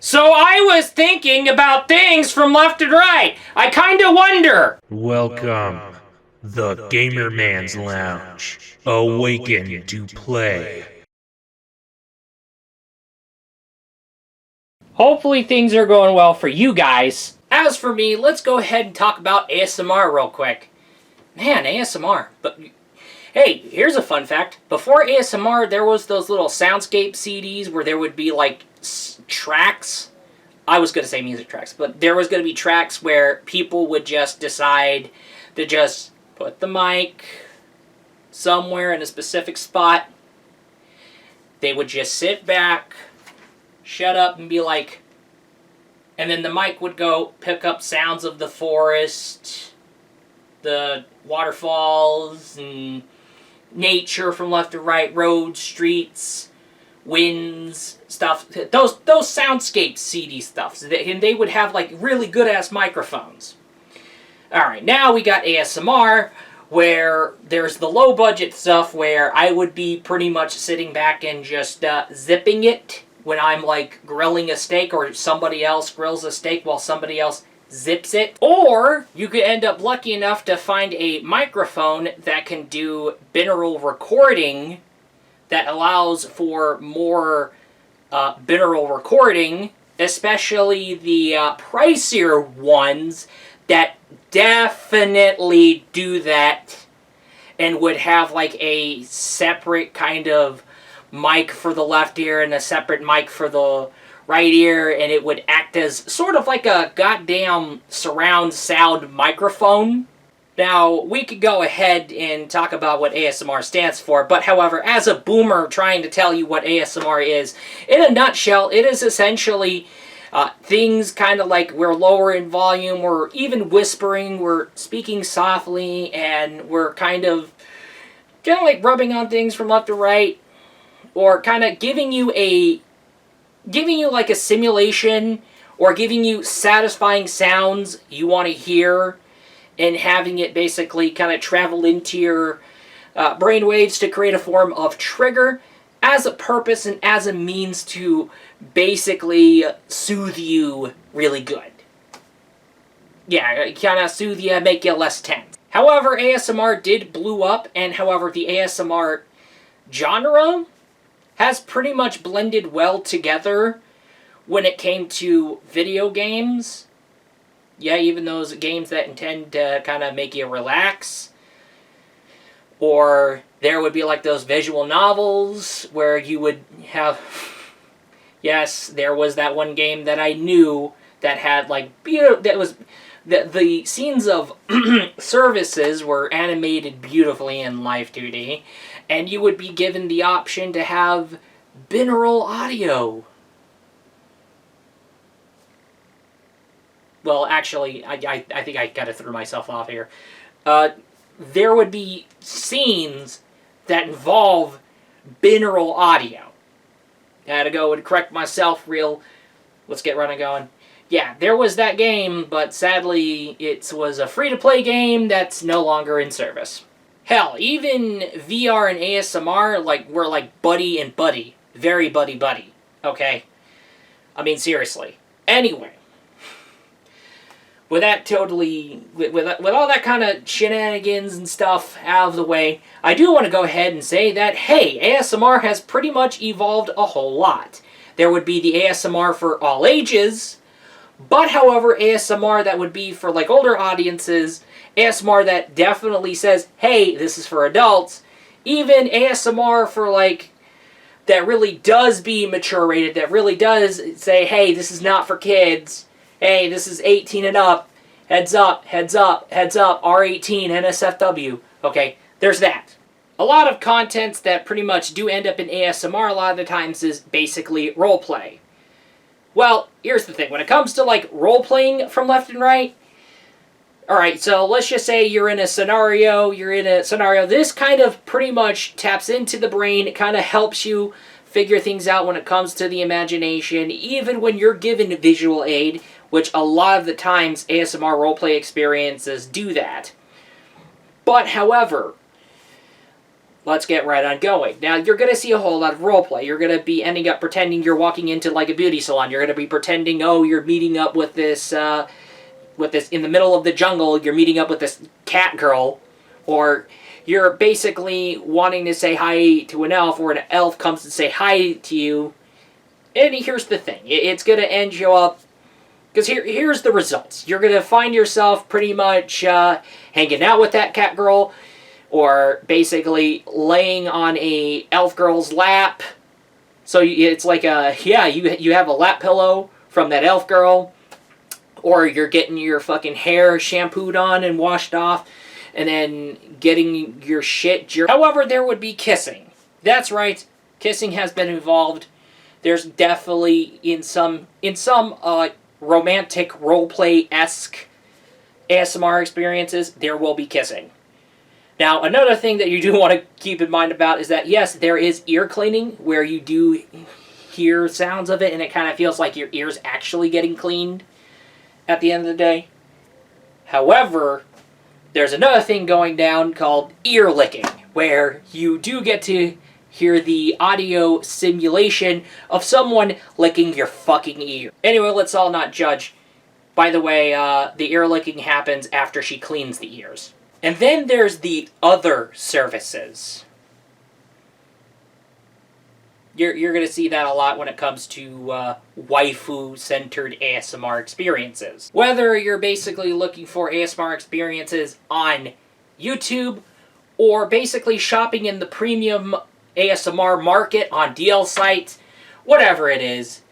So I was thinking about things from left and right. I kinda wonder. Welcome, the Gamer Man's Lounge. Awaken to play. Hopefully things are going well for you guys. As for me, let's go ahead and talk about ASMR real quick. Man, ASMR. But hey, here's a fun fact. Before ASMR, there was those little soundscape CDs where there would be like tracks. I was going to say music tracks, but there was going to be tracks where people would just decide to just put the mic somewhere in a specific spot. They would just sit back, shut up, and be like, and then the mic would go pick up sounds of the forest, the waterfalls, and nature from left to right, roads, streets, winds, stuff. Those soundscape CD stuff. And they would have like really good ass microphones. Alright, now we got ASMR, where there's the low budget stuff where I would be pretty much sitting back and just zipping it when I'm like grilling a steak, or somebody else grills a steak while somebody else zips it. Or you could end up lucky enough to find a microphone that can do binaural recording that allows for more binaural recording, especially the pricier ones that definitely do that and would have like a separate kind of mic for the left ear and a separate mic for the right ear, and it would act as sort of like a goddamn surround sound microphone. Now, we could go ahead and talk about what ASMR stands for, but however, as a boomer trying to tell you what ASMR is, in a nutshell, it is essentially things kind of like we're lower in volume, we're even whispering, we're speaking softly, and we're kind of like rubbing on things from left to right, or kind of giving you like a simulation, or giving you satisfying sounds you want to hear, and having it basically kind of travel into your brainwaves to create a form of trigger as a purpose and as a means to basically soothe you really good. Yeah, kind of soothe you, make you less tense. However, ASMR did blew up, and however, the ASMR genre has pretty much blended well together when it came to video games. Yeah, even those games that intend to kind of make you relax. Or there would be like those visual novels where you would have... Yes, there was that one game that I knew that had like... that was... The scenes of services were animated beautifully in Live 2D. And you would be given the option to have binaural audio. Well, actually, I think I kind of threw myself off here. There would be scenes that involve binaural audio. I had to go and correct myself real... Let's get running going. Yeah, there was that game, but sadly, it was a free-to-play game that's no longer in service. Hell, even VR and ASMR, like, were like buddy and buddy. Very buddy-buddy. Okay? I mean, seriously. Anyway. With that totally... With all that kind of shenanigans and stuff out of the way, I do want to go ahead and say that, hey, ASMR has pretty much evolved a whole lot. There would be the ASMR for all ages, but however, ASMR that would be for like older audiences, ASMR that definitely says, hey, this is for adults, even ASMR for like... that really does be mature rated, that really does say, hey, this is not for kids. Hey, this is 18 and up. Heads up, heads up, heads up. R18, NSFW. Okay, there's that. A lot of contents that pretty much do end up in ASMR a lot of the times is basically roleplay. Well, here's the thing. When it comes to, like, role-playing from left and right, alright, so let's just say you're in a scenario, this kind of pretty much taps into the brain. It kind of helps you figure things out when it comes to the imagination, even when you're given visual aid, which a lot of the times ASMR roleplay experiences do that. But, however, let's get right on going. Now, you're going to see a whole lot of roleplay. You're going to be ending up pretending you're walking into like a beauty salon. You're going to be pretending, oh, you're meeting up with this in the middle of the jungle. You're meeting up with this cat girl, or you're basically wanting to say hi to an elf, or an elf comes to say hi to you. And here's the thing. It's going to end you up, because here's the results. You're going to find yourself pretty much hanging out with that cat girl, or basically laying on a elf girl's lap. So it's like you have a lap pillow from that elf girl, or you're getting your fucking hair shampooed on and washed off, and then getting your shit jerked. However, there would be kissing. That's right, kissing has been involved. There's definitely in some romantic roleplay-esque ASMR experiences, there will be kissing. Now, another thing that you do want to keep in mind about is that, yes, there is ear cleaning, where you do hear sounds of it, and it kind of feels like your ear's actually getting cleaned at the end of the day. However, there's another thing going down called ear licking, where you do get to hear the audio simulation of someone licking your fucking ear. Anyway, let's all not judge. By the way, the ear licking happens after she cleans the ears. And then there's the other services. You're going to see that a lot when it comes to waifu-centered ASMR experiences. Whether you're basically looking for ASMR experiences on YouTube, or basically shopping in the premium ASMR market on DL sites, whatever it is,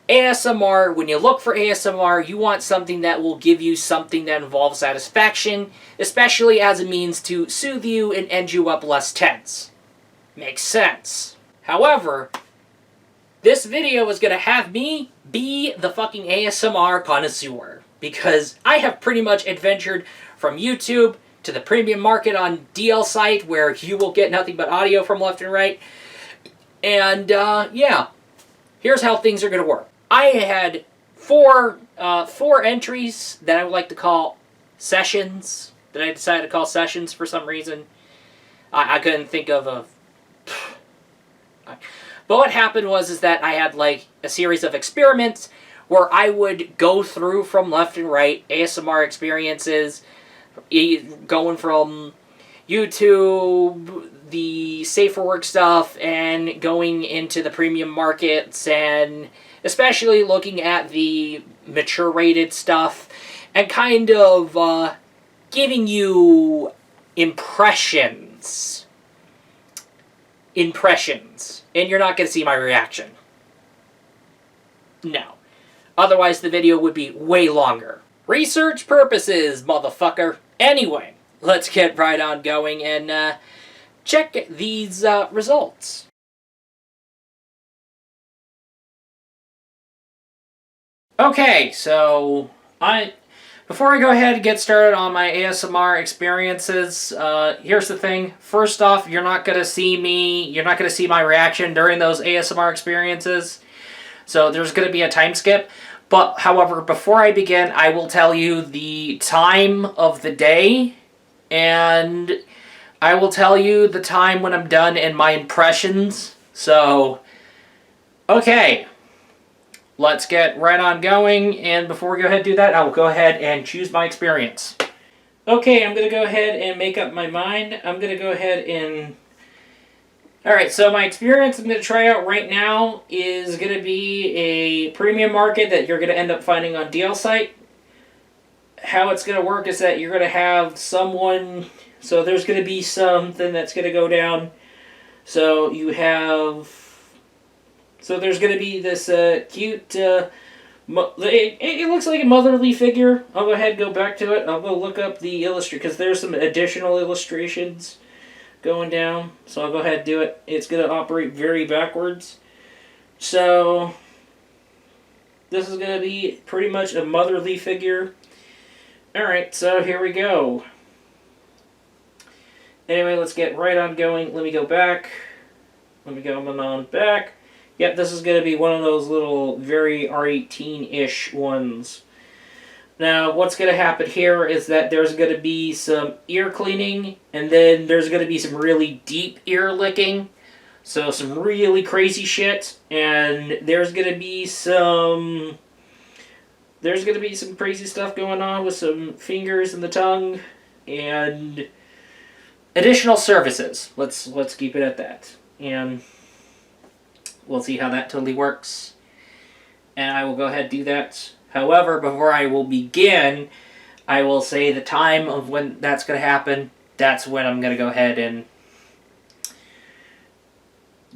ASMR, when you look for ASMR, you want something that will give you something that involves satisfaction, especially as a means to soothe you and end you up less tense. Makes sense. However, this video is going to have me be the fucking ASMR connoisseur, because I have pretty much adventured from YouTube to the premium market on DL site, where you will get nothing but audio from left and right. And, yeah. Here's how things are going to work. I had four entries that I would like to call sessions, that I decided to call sessions for some reason. I couldn't think of a... But what happened was that I had like a series of experiments where I would go through from left and right ASMR experiences, going from YouTube, the safer work stuff, and going into the premium markets, and especially looking at the mature rated stuff, and kind of giving you impressions, and you're not going to see my reaction. No. Otherwise the video would be way longer. Research purposes, motherfucker. Anyway, let's get right on going and check these results. Okay, so before I go ahead and get started on my ASMR experiences, here's the thing. First off, you're not going to see my reaction during those ASMR experiences. So there's going to be a time skip. But, however, before I begin, I will tell you the time of the day, and I will tell you the time when I'm done and my impressions. So, okay, let's get right on going, and before we go ahead and do that, I will go ahead and choose my experience. Okay, I'm going to go ahead and make up my mind. I'm going to go ahead and... Alright, so my experience I'm going to try out right now is going to be a premium market that you're going to end up finding on DL site. How it's going to work is that you're going to have someone... So there's going to be something that's going to go down. So you have... So there's going to be this cute... it looks like a motherly figure. I'll go ahead and go back to it. I'll go look up the illustration, because there's some additional illustrations going down, so I'll go ahead and do it. It's going to operate very backwards. So this is going to be pretty much a motherly figure. Alright, so here we go. Anyway, let's get right on going. Let me go back. Let me go on back. Yep, this is going to be one of those little very R18-ish ones. Now, what's going to happen here is that there's going to be some ear cleaning, and then there's going to be some really deep ear licking. So some really crazy shit, and there's going to be some crazy stuff going on with some fingers and the tongue, and additional services. Let's keep it at that, and we'll see how that totally works. And I will go ahead and do that. However, before I will begin, I will say the time of when that's going to happen. That's when I'm going to go ahead and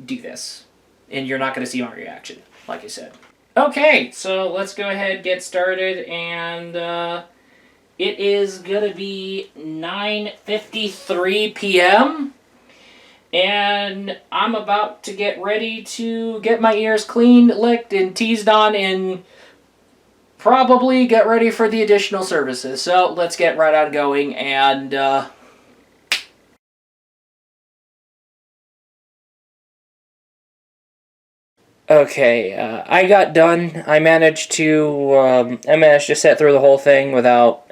do this. And you're not going to see my reaction, like I said. Okay, so let's go ahead and get started. And it is going to be 9:53 p.m. And I'm about to get ready to get my ears cleaned, licked, and teased on, and probably get ready for the additional services. So let's get right on going, and okay, I got done. I managed to sit through the whole thing without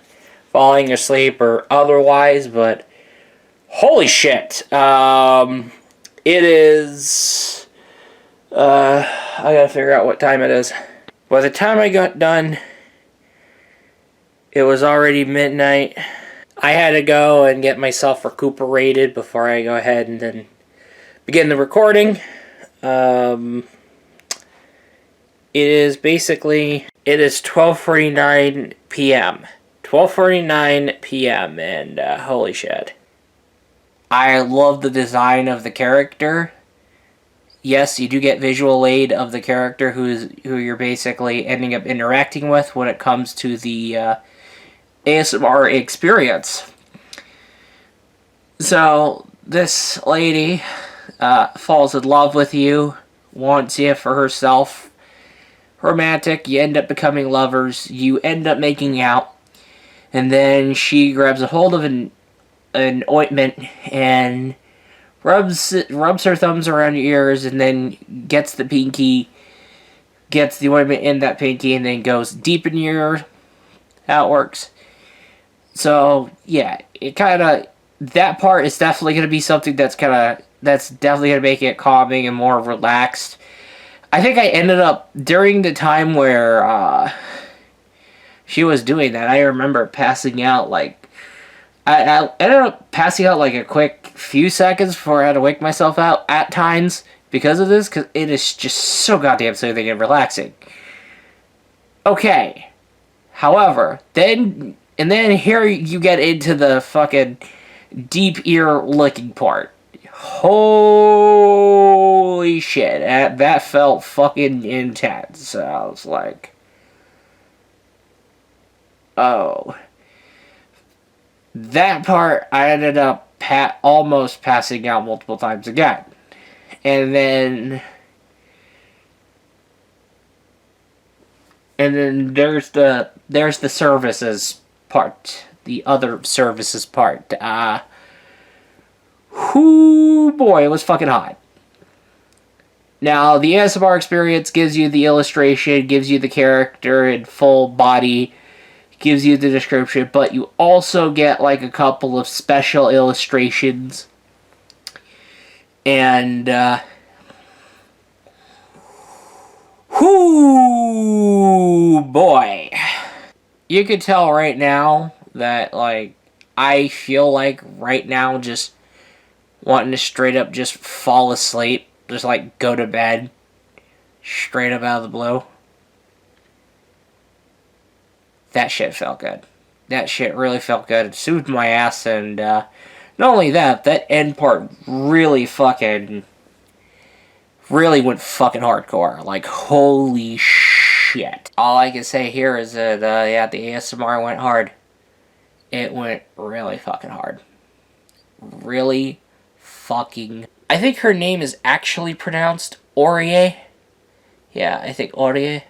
falling asleep or otherwise, but holy shit. It is, I gotta figure out what time it is. By the time I got done, it was already midnight. I had to go and get myself recuperated before I go ahead and then begin the recording. It is 12:49 p.m. 12:49 p.m. and holy shit. I love the design of the character. Yes, you do get visual aid of the character who you're basically ending up interacting with when it comes to the ASMR experience. So, this lady falls in love with you, wants you for herself. Romantic, you end up becoming lovers, you end up making out, and then she grabs a hold of an ointment and rubs her thumbs around your ears, and then gets the ointment in that pinky, and then goes deep in your ear. How it works. So yeah, that part is definitely gonna be something that's definitely gonna make it calming and more relaxed. I think I ended up during the time where she was doing that. I remember passing out I ended up passing out like a quick few seconds before I had to wake myself out at times because of this, because it is just so goddamn soothing and relaxing. Okay. However, then here you get into the fucking deep ear licking part. Holy shit. That felt fucking intense. I was like, oh. That part, I ended up almost passing out multiple times again. And then there's the services part. The other services part. Whoo boy, it was fucking hot. Now, the ASMR experience gives you the illustration, gives you the character in full body, gives you the description, but you also get like a couple of special illustrations. And, whoo boy. You can tell right now that, like, I feel like right now just wanting to straight up just fall asleep. Just, like, go to bed. Straight up out of the blue. That shit felt good. That shit really felt good. It soothed my ass, and not only that, that end part really went fucking hardcore. Like, holy shit. All I can say here is that, yeah, the ASMR went hard. It went really fucking hard. Really fucking... I think her name is actually pronounced Aurie. Yeah, I think Aurie.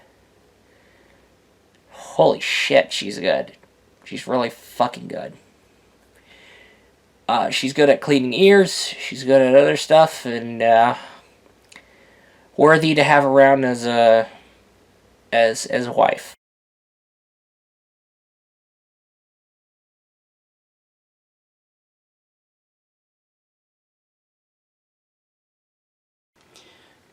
Holy shit, she's good. She's really fucking good. She's good at cleaning ears. She's good at other stuff, and worthy to have around as a wife.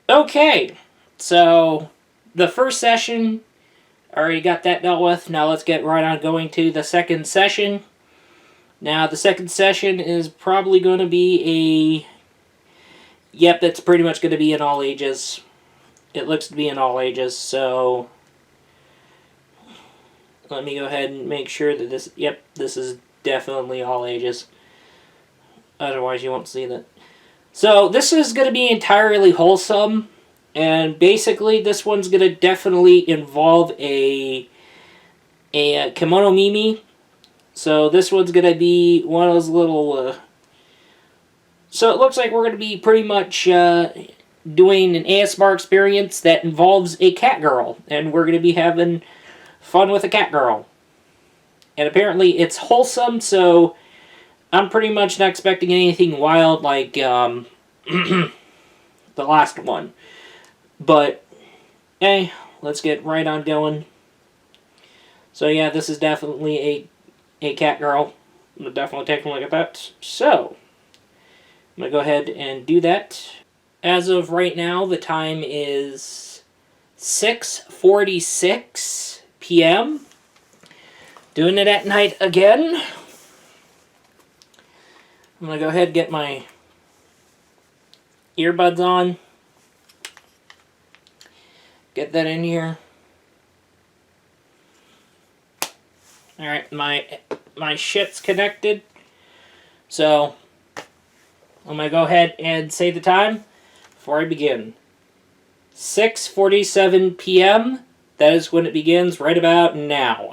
Okay, so the first session, already got that dealt with. Now let's get right on going to the second session. Now the second session is probably going to be a... Yep, it's pretty much going to be in all ages. It looks to be in all ages, so... Let me go ahead and make sure that this... Yep, this is definitely all ages. Otherwise you won't see that. So this is going to be entirely wholesome. And basically this one's going to definitely involve a kimono mimi. So this one's going to be one of those little... So it looks like we're going to be pretty much doing an ASMR experience that involves a cat girl. And we're going to be having fun with a cat girl. And apparently it's wholesome, so I'm pretty much not expecting anything wild like the last one. But, hey, let's get right on going. So yeah, this is definitely a cat girl. I'm definitely taking a look at that. So, I'm going to go ahead and do that. As of right now, the time is 6:46 p.m. Doing it at night again. I'm going to go ahead and get my earbuds on. Get that in here. Alright, my shit's connected. So, I'm going to go ahead and say the time before I begin. 6:47 p.m. That is when it begins, right about now.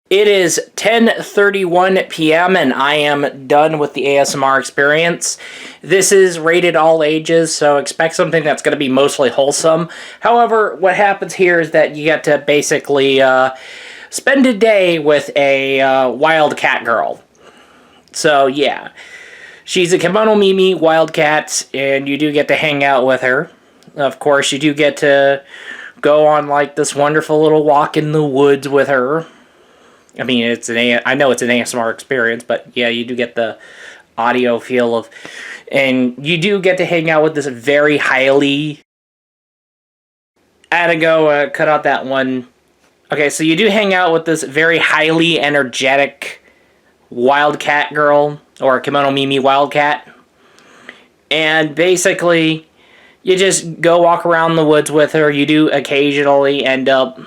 It is 10:31 p.m. and I am done with the ASMR experience. This is rated all ages, so expect something that's going to be mostly wholesome. However, what happens here is that you get to basically spend a day with a wild cat girl. So, yeah. She's a kimono mimi wild cat, and you do get to hang out with her. Of course, you do get to go on like this wonderful little walk in the woods with her. I mean, I know it's an ASMR experience, but yeah, you do get the audio feel of... And you do get to hang out with this very highly... I had to go cut out that one. Okay, so you do hang out with this very highly energetic wildcat girl, or kimono mimi wildcat. And basically, you just go walk around the woods with her. You do occasionally end up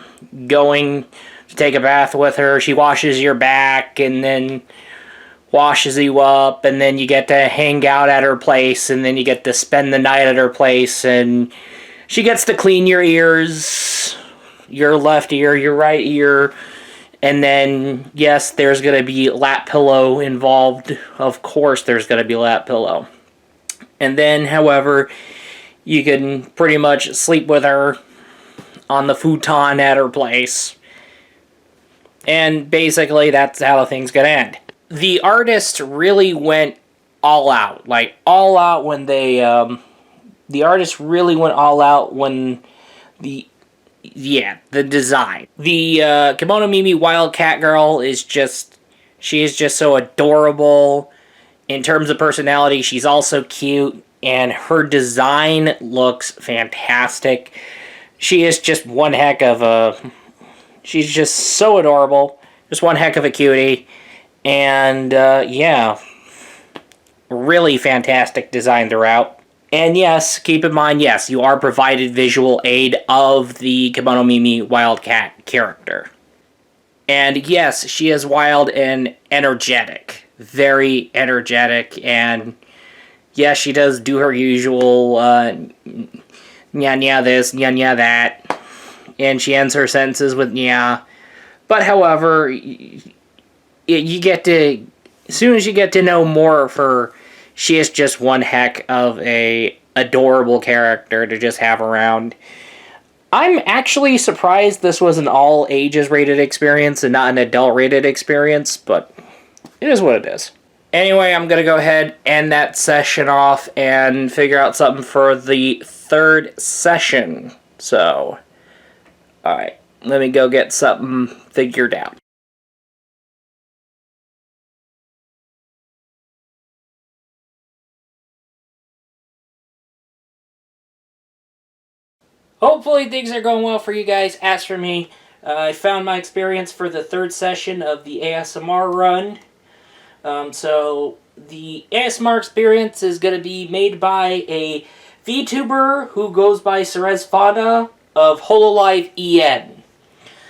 going to take a bath with her. She washes your back and then washes you up, and then you get to hang out at her place, and then you get to spend the night at her place, and she gets to clean your ears, your left ear, your right ear, and then, yes, there's going to be lap pillow involved. Of course there's going to be lap pillow. And then, however, you can pretty much sleep with her on the futon at her place. And basically, that's how the thing's gonna end. The artist really went all out. Like, all out when they... the artist really went all out when the design. The kimono mimi wildcat girl is just... She is just so adorable. In terms of personality, she's also cute. And her design looks fantastic. She is just one heck of a... She's just so adorable. Just one heck of a cutie. And, yeah. Really fantastic design throughout. And yes, keep in mind, yes, you are provided visual aid of the Kimono Mimi Wildcat character. And yes, she is wild and energetic. Very energetic. And yes, she does do her usual, nya this, nya that. And she ends her sentences with nya. But however, you get to... As soon as you get to know more of her, she is just one heck of a adorable character to just have around. I'm actually surprised this was an all ages rated experience and not an adult rated experience, but it is what it is. Anyway, I'm going to go ahead and end that session off and figure out something for the third session. So... Alright, let me go get something figured out. hopefully things are going well for you guys. As for me, I found my experience for the third session of the ASMR run. So the ASMR experience is going to be made by a VTuber who goes by Ceres Fauna of Hololive EN.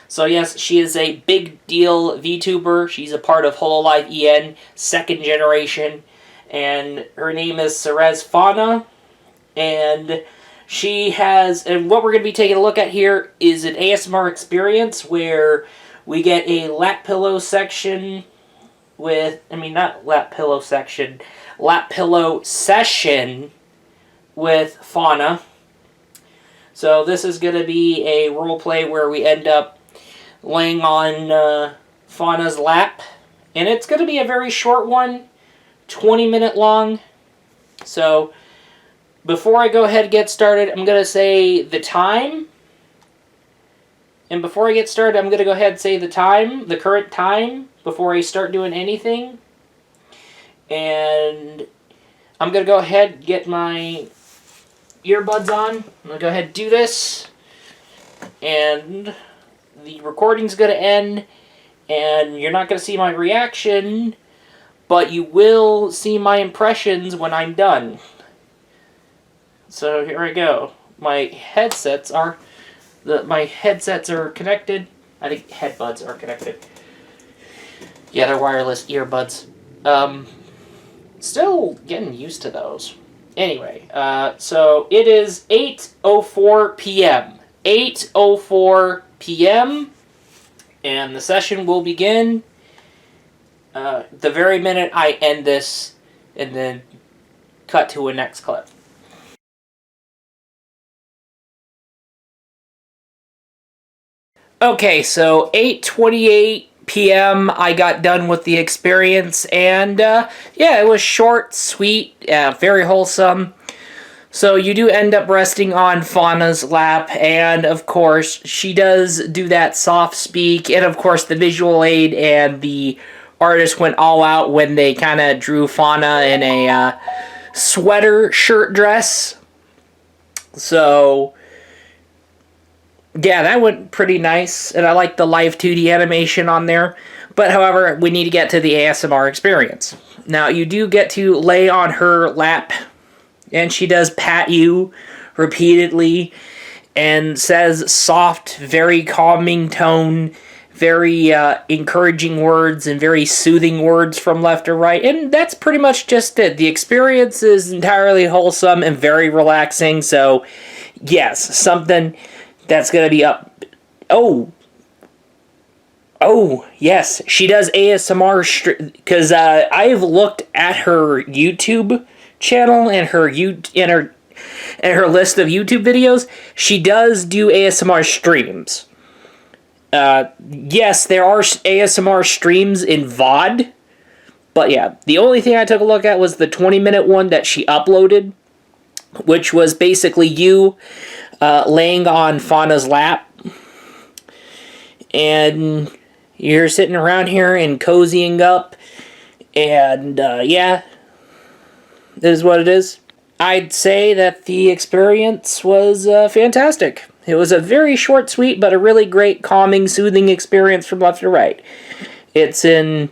So yes, she is a big deal VTuber. She's a part of Hololive EN, second generation, and her name is Ceres Fauna. And she has, and what we're going to be taking a look at here is an ASMR experience where we get a lap pillow section with, not lap pillow section, lap pillow session with Fauna. So this is going to be a role play where we end up laying on Fauna's lap. And it's going to be a very short one, 20-minute long. So before I go ahead and get started, I'm going to say the time. And before I get started, I'm going to go ahead and say the time, the current time, before I start doing anything. And I'm going to go ahead and get my earbuds on. I'm going to go ahead and do this. And the recording's going to end. And you're not going to see my reaction, but you will see my impressions when I'm done. So here I go. My headsets are connected. I think headbuds are connected. Yeah, they're wireless earbuds. Still getting used to those. Anyway, so it is 8:04 p.m. 8:04 p.m. and the session will begin the very minute I end this, and then cut to a next clip. Okay, so 8:28 p.m. I got done with the experience, and yeah, it was short, sweet, very wholesome. So you do end up resting on Fauna's lap, and of course she does do that soft speak, and of course the visual aid and the artist went all out when they kind of drew Fauna in a sweater shirt dress. So yeah, that went pretty nice, and I like the live 2D animation on there. But however, we need to get to the ASMR experience. Now, you do get to lay on her lap, and she does pat you repeatedly, and says soft, very calming tone, very encouraging words, and very soothing words from left to right. And that's pretty much just it. The experience is entirely wholesome and very relaxing, so yes, something that's going to be up. Oh, yes, she does ASMR, because I've looked at her YouTube channel and her list of YouTube videos. She does do ASMR streams. Yes, there are ASMR streams in VOD, but yeah, the only thing I took a look at was the 20-minute one that she uploaded, which was basically you laying on Fauna's lap, and you're sitting around here and cozying up, and yeah, this is what it is. I'd say that the experience was fantastic. It was a very short, sweet, but a really great, calming, soothing experience from left to right. And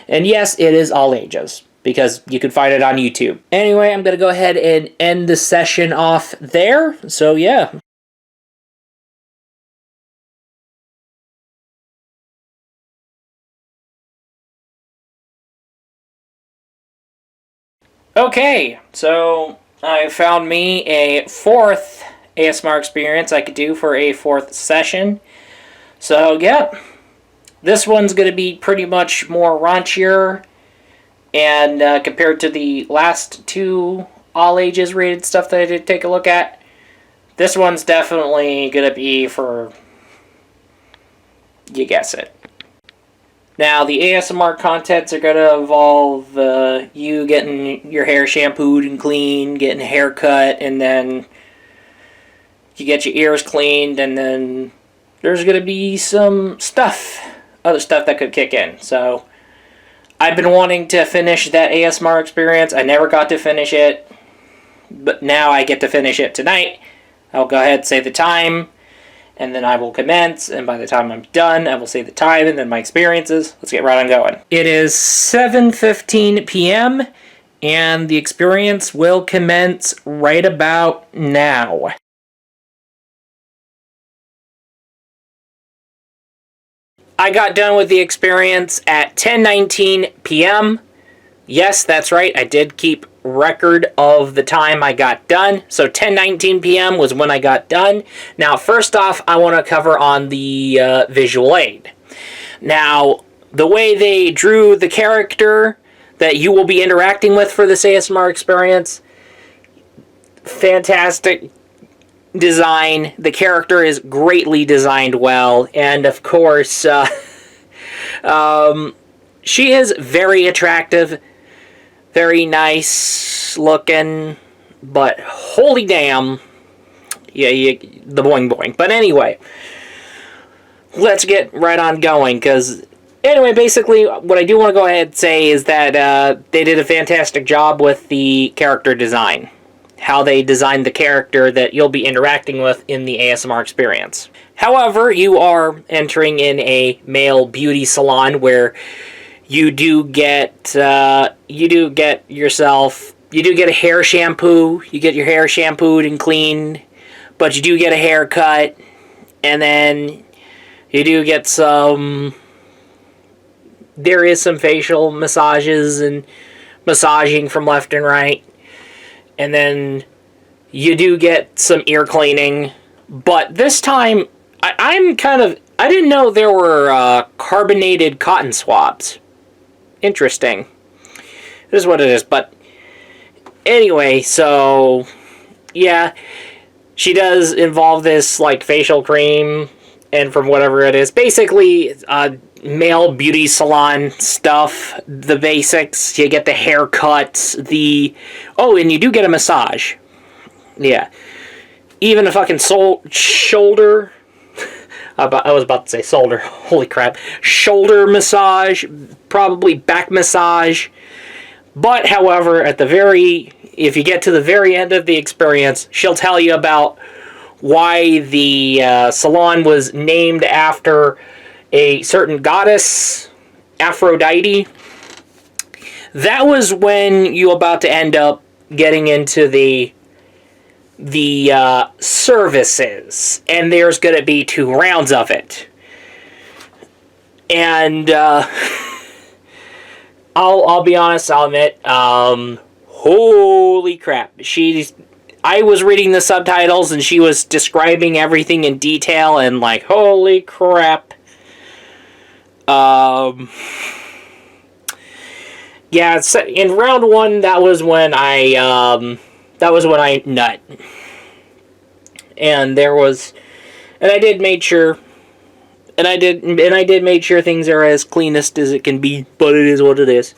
yes, it is all ages, because you can find it on YouTube. Anyway, I'm going to go ahead and end the session off there. So yeah. Okay, so I found me a fourth ASMR experience I could do for a fourth session. So yeah, this one's going to be pretty much more raunchier, and compared to the last two all ages rated stuff that I did take a look at, this one's definitely going to be for, you guess it. Now, the ASMR contents are going to involve you getting your hair shampooed and cleaned, getting a haircut, and then you get your ears cleaned, and then there's going to be some other stuff that could kick in. So, I've been wanting to finish that ASMR experience. I never got to finish it, but now I get to finish it tonight. I'll go ahead and say the time, and then I will commence, and by the time I'm done, I will say the time and then my experiences. Let's get right on going. It is 7:15 p.m., and the experience will commence right about now. I got done with the experience at 10:19 p.m. Yes, that's right, I did keep record of the time I got done. So 10:19 p.m. was when I got done. Now, first off, I want to cover on the visual aid. Now, the way they drew the character that you will be interacting with for this ASMR experience, fantastic design. The character is greatly designed well, and of course, she is very attractive, very nice looking, but holy damn, yeah, the boing boing. But anyway, let's get right on going, because anyway, basically, what I do want to go ahead and say is that they did a fantastic job with the character design. How they designed the character that you'll be interacting with in the ASMR experience. However, you are entering in a male beauty salon where you do get a hair shampoo, you get your hair shampooed and cleaned, but you do get a haircut, and then you do get there is some facial massages and massaging from left and right. And then you do get some ear cleaning. But this time, I didn't know there were carbonated cotton swabs. Interesting. This is what it is. But anyway, so yeah, she does involve this like facial cream and from whatever it is. Basically, male beauty salon stuff, the basics. You get the haircuts, and you do get a massage. Yeah. Even a fucking shoulder. I was about to say shoulder. Holy crap. Shoulder massage, probably back massage. But, however, if you get to the very end of the experience, she'll tell you about why the salon was named after a certain goddess, Aphrodite. That was when you're about to end up getting into the services, and there's going to be 2 rounds of it. And I'll be honest, I'll admit, holy crap, I was reading the subtitles and she was describing everything in detail, and like, holy crap. Yeah, in round 1, that was when I nut. And I did make sure things are as cleanest as it can be, but it is what it is.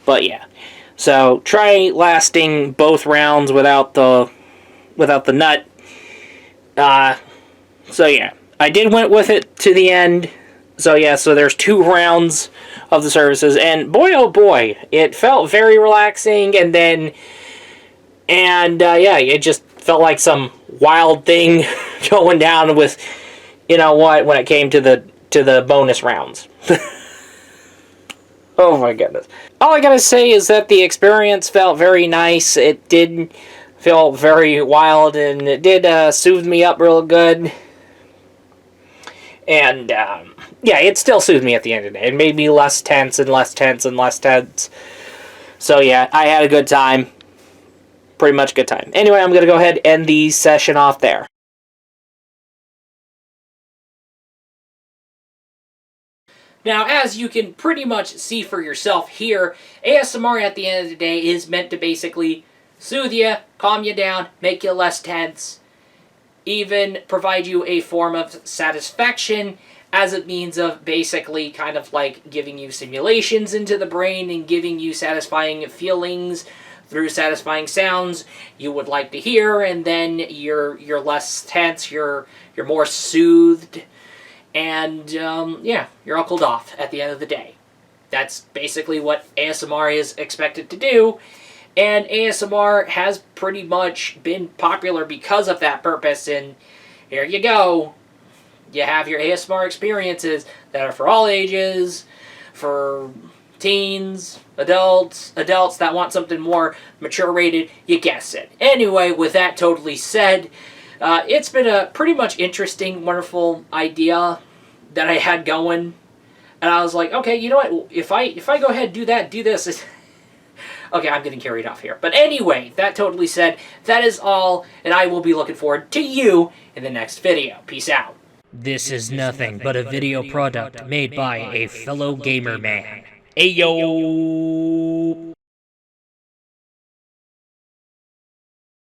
But yeah. So try lasting both rounds without the nut. So yeah, I did went with it to the end. So yeah, so there's 2 rounds of the services, and boy oh boy, it felt very relaxing. And yeah, it just felt like some wild thing going down with, you know what, when it came to the bonus rounds. Oh my goodness. All I gotta say is that the experience felt very nice. It did feel very wild, and it did soothe me up real good. And yeah, it still soothed me at the end of the day. It made me less tense and less tense and less tense. So yeah, I had a good time. Pretty much good time. Anyway, I'm going to go ahead and end the session off there. Now, as you can pretty much see for yourself here, ASMR at the end of the day is meant to basically soothe you, calm you down, make you less tense, even provide you a form of satisfaction, as it means of basically kind of like giving you simulations into the brain and giving you satisfying feelings through satisfying sounds you would like to hear, and then you're less tense, you're more soothed, and yeah, you're all cooled off at the end of the day. That's basically what ASMR is expected to do, And ASMR has pretty much been popular because of that purpose, and here you go. You have your ASMR experiences that are for all ages, for teens, adults that want something more mature rated, you guess it. Anyway, with that totally said, it's been a pretty much interesting, wonderful idea that I had going. And I was like, okay, you know what, if I go ahead and do this, okay, I'm getting carried off here. But anyway, that totally said, that is all, and I will be looking forward to you in the next video. Peace out. This is nothing but a video product made by a fellow gamer man. Ayo!